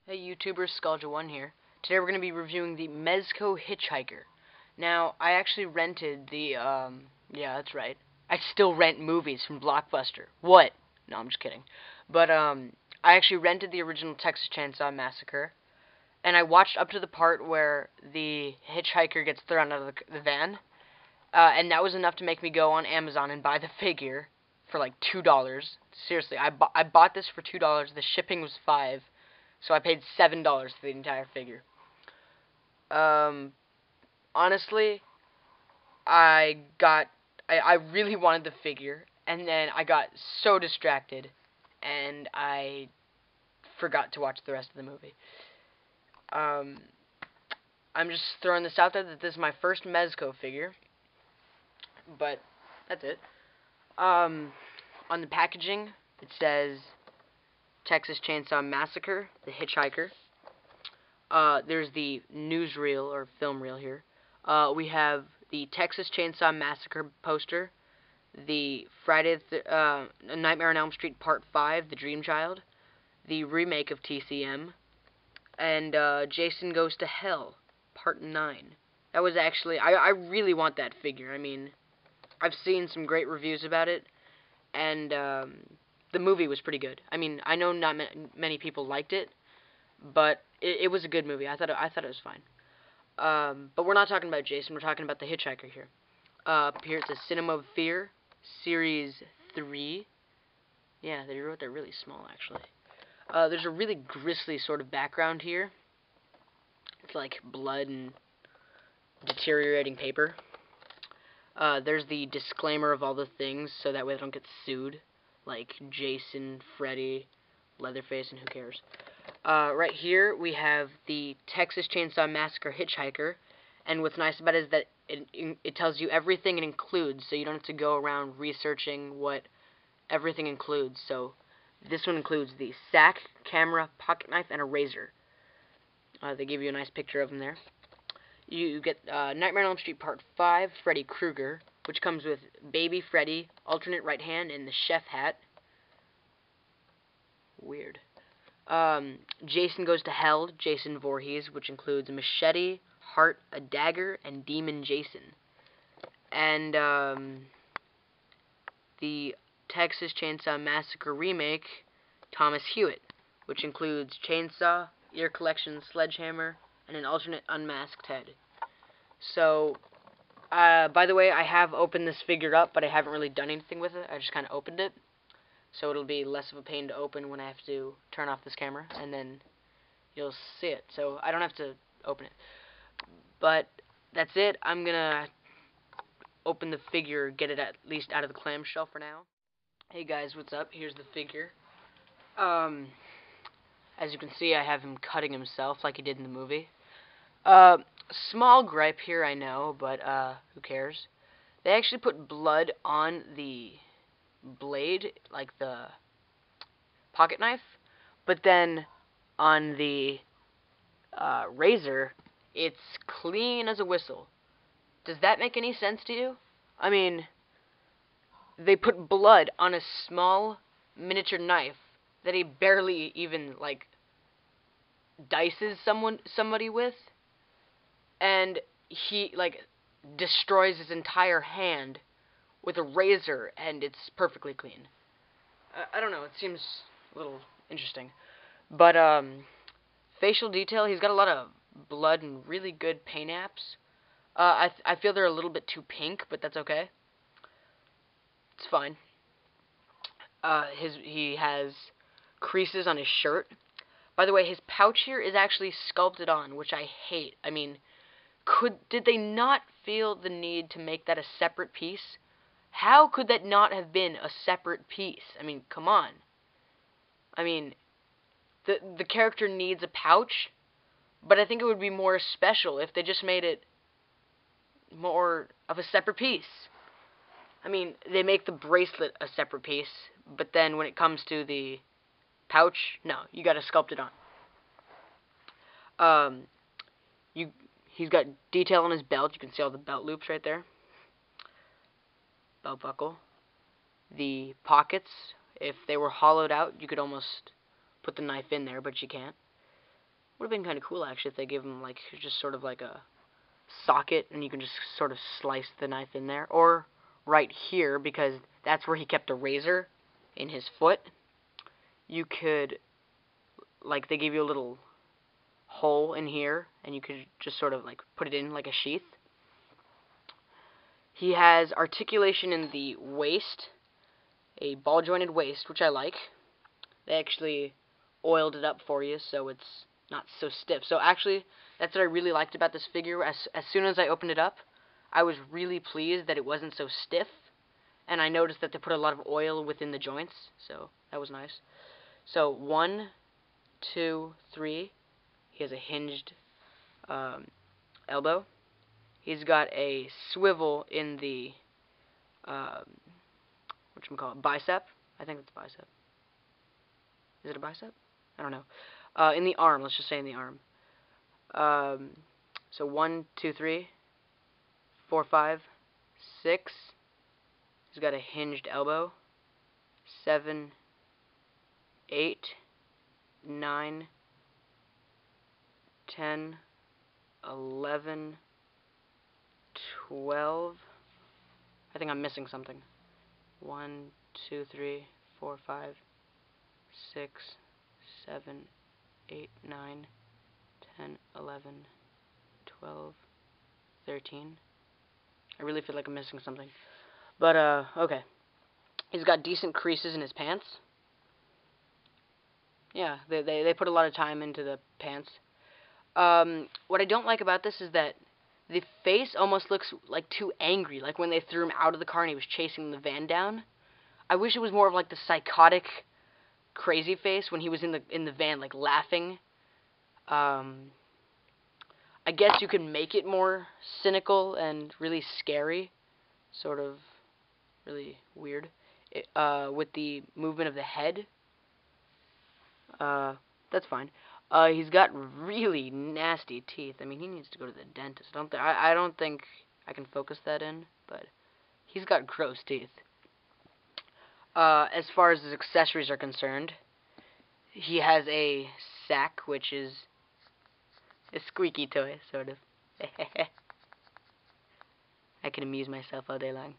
Hey YouTubers, Skulja1 here. Today we're going to be reviewing the Mezco Hitchhiker. Now, I actually rented the, yeah, that's right. I still rent movies from Blockbuster. What? No, I'm just kidding. But, I actually rented the original Texas Chainsaw Massacre, and I watched up to the part where the hitchhiker gets thrown out of the van, and that was enough to make me go on Amazon and buy the figure for like $2. Seriously, I bought this for $2. The shipping was $5. So I paid $7 for the entire figure. Um, honestly, I really wanted the figure, and then I got so distracted, and I forgot to watch the rest of the movie. Um, I'm just throwing this out there that this is my first Mezco figure, but that's it. On the packaging, it says Texas Chainsaw Massacre, The Hitchhiker. There's the newsreel or film reel here. We have the Texas Chainsaw Massacre poster, the Nightmare on Elm Street Part 5, The Dream Child, the remake of TCM, and Jason Goes to Hell Part 9. That was actually, I really want that figure. I mean, I've seen some great reviews about it, and the movie was pretty good. I mean, I know not many people liked it, but it was a good movie. I thought it was fine. But we're not talking about Jason. We're talking about the Hitchhiker here. Up here it says Cinema of Fear, Series 3. Yeah, they wrote that really small, actually. There's a really grisly sort of background here. It's like blood and deteriorating paper. There's the disclaimer of all the things, so that way they don't get sued. Like Jason, Freddy, Leatherface, and who cares. Right here we have the Texas Chainsaw Massacre Hitchhiker, and what's nice about it is that it tells you everything it includes, so you don't have to go around researching what everything includes. So this one includes the sack, camera, pocket knife, and a razor. They give you a nice picture of them there. You get Nightmare on Elm Street Part 5, Freddy Krueger, which comes with Baby Freddy, alternate right hand, and the chef hat. Weird. Jason Goes to Hell, Jason Voorhees, which includes a machete, heart, a dagger, and Demon Jason. And the Texas Chainsaw Massacre remake, Thomas Hewitt, which includes chainsaw, ear collection, sledgehammer, and an alternate unmasked head. So, by the way, I have opened this figure up, but I haven't really done anything with it. I just kind of opened it. So it'll be less of a pain to open when I have to turn off this camera, and then you'll see it. So I don't have to open it. But that's it. I'm gonna open the figure, get it at least out of the clamshell for now. Hey guys, what's up? Here's the figure. As you can see, I have him cutting himself like he did in the movie. Small gripe here, I know, but who cares? They actually put blood on the blade, like the pocket knife, but then on the razor, it's clean as a whistle. Does that make any sense to you? I mean, they put blood on a small miniature knife that he barely even like dices somebody with, and he like destroys his entire hand with a razor, and it's perfectly clean. I don't know, it seems a little interesting. But, facial detail, he's got a lot of blood and really good paint apps. I feel they're a little bit too pink, but that's okay. It's fine. He has creases on his shirt. By the way, his pouch here is actually sculpted on, which I hate. I mean, did they not feel the need to make that a separate piece? How could that not have been a separate piece? I mean, come on. I mean, the character needs a pouch, but I think it would be more special if they just made it more of a separate piece. I mean, they make the bracelet a separate piece, but then when it comes to the pouch, no, you gotta sculpt it on. He's got detail on his belt. You can see all the belt loops right there. Belt buckle. The pockets, if they were hollowed out, you could almost put the knife in there, but you can't. Would have been kind of cool, actually, if they gave him, like, just sort of like a socket, and you can just sort of slice the knife in there. Or right here, because that's where he kept a razor in his foot. You could, like, they gave you a little hole in here, and you could just sort of, like, put it in like a sheath. He has articulation in the waist, a ball-jointed waist, which I like. They actually oiled it up for you, so it's not so stiff. So actually, that's what I really liked about this figure. As soon as I opened it up, I was really pleased that it wasn't so stiff, and I noticed that they put a lot of oil within the joints, so that was nice. So 1, 2, 3. He has a hinged elbow. He's got a swivel in the bicep. I think it's bicep. Is it a bicep? I don't know. In the arm, let's just say in the arm. So 1, 2, 3, 4, 5, 6. He's got a hinged elbow. 7, 8, 9, 10, 11, 12. I think I'm missing something. 1, 2, 3, 4, 5, 6, 7, 8, 9, 10, 11, 12, 13. I really feel like I'm missing something. But, okay. He's got decent creases in his pants. Yeah, they put a lot of time into the pants. What I don't like about this is that the face almost looks like too angry, like when they threw him out of the car and he was chasing the van down. I wish it was more of like the psychotic, crazy face when he was in the van, like laughing. I guess you could make it more cynical and really scary, sort of really weird, with the movement of the head. That's fine. He's got really nasty teeth. I mean, he needs to go to the dentist. I don't think I can focus that in, but he's got gross teeth. As far as his accessories are concerned, he has a sack, which is a squeaky toy, sort of. I can amuse myself all day long.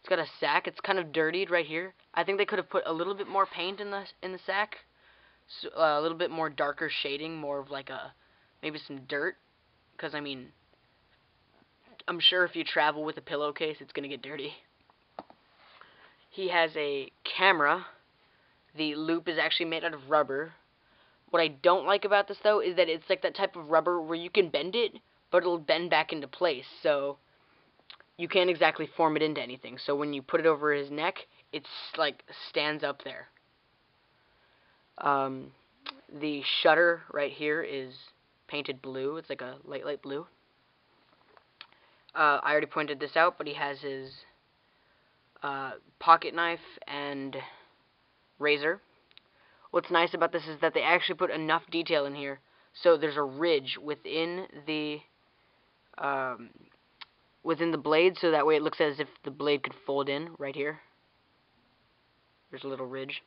It's got a sack. It's kind of dirtied right here. I think they could have put a little bit more paint in the sack. So, a little bit more darker shading, more of like maybe some dirt, because I mean, I'm sure if you travel with a pillowcase, it's gonna get dirty. He has a camera. The loop is actually made out of rubber. What I don't like about this, though, is that it's like that type of rubber where you can bend it, but it'll bend back into place, so you can't exactly form it into anything. So when you put it over his neck, it's like stands up there. The shutter right here is painted blue. It's like a light blue. I already pointed this out, but he has his pocket knife and razor. What's nice about this is that they actually put enough detail in here, so there's a ridge within the blade, so that way it looks as if the blade could fold in right here. There's a little ridge.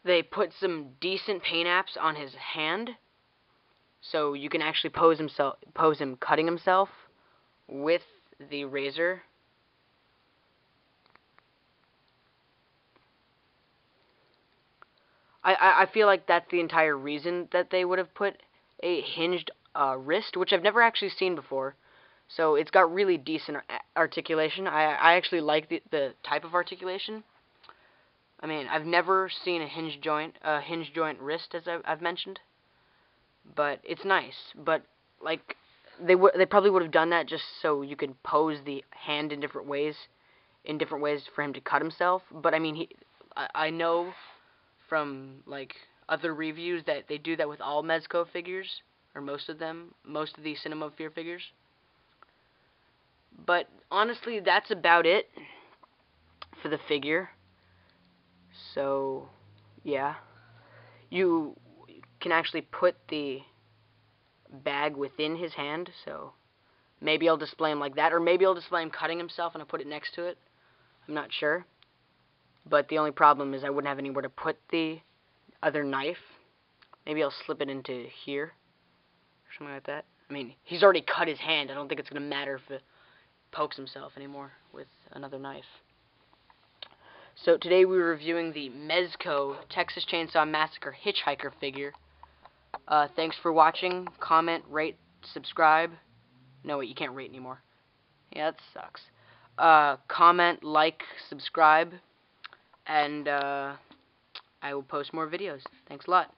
They put some decent paint apps on his hand, so you can actually pose him cutting himself with the razor. I feel like that's the entire reason that they would have put a hinged wrist, which I've never actually seen before. So it's got really decent articulation. I actually like the type of articulation. I mean, I've never seen a hinge joint wrist, as I've mentioned, but it's nice. But like, they probably would have done that just so you could pose the hand in different ways for him to cut himself. But I mean, I know from like other reviews that they do that with all Mezco figures, or most of the Cinema Fear figures. But honestly, that's about it for the figure. So, yeah. You can actually put the bag within his hand, so maybe I'll display him like that, or maybe I'll display him cutting himself and I'll put it next to it. I'm not sure. But the only problem is I wouldn't have anywhere to put the other knife. Maybe I'll slip it into here, or something like that. I mean, he's already cut his hand. I don't think it's going to matter if it pokes himself anymore with another knife. So today we were reviewing the Mezco Texas Chainsaw Massacre Hitchhiker figure. Thanks for watching. Comment, rate, subscribe. No, wait, you can't rate anymore. Yeah, that sucks. Comment, like, subscribe, and I will post more videos. Thanks a lot.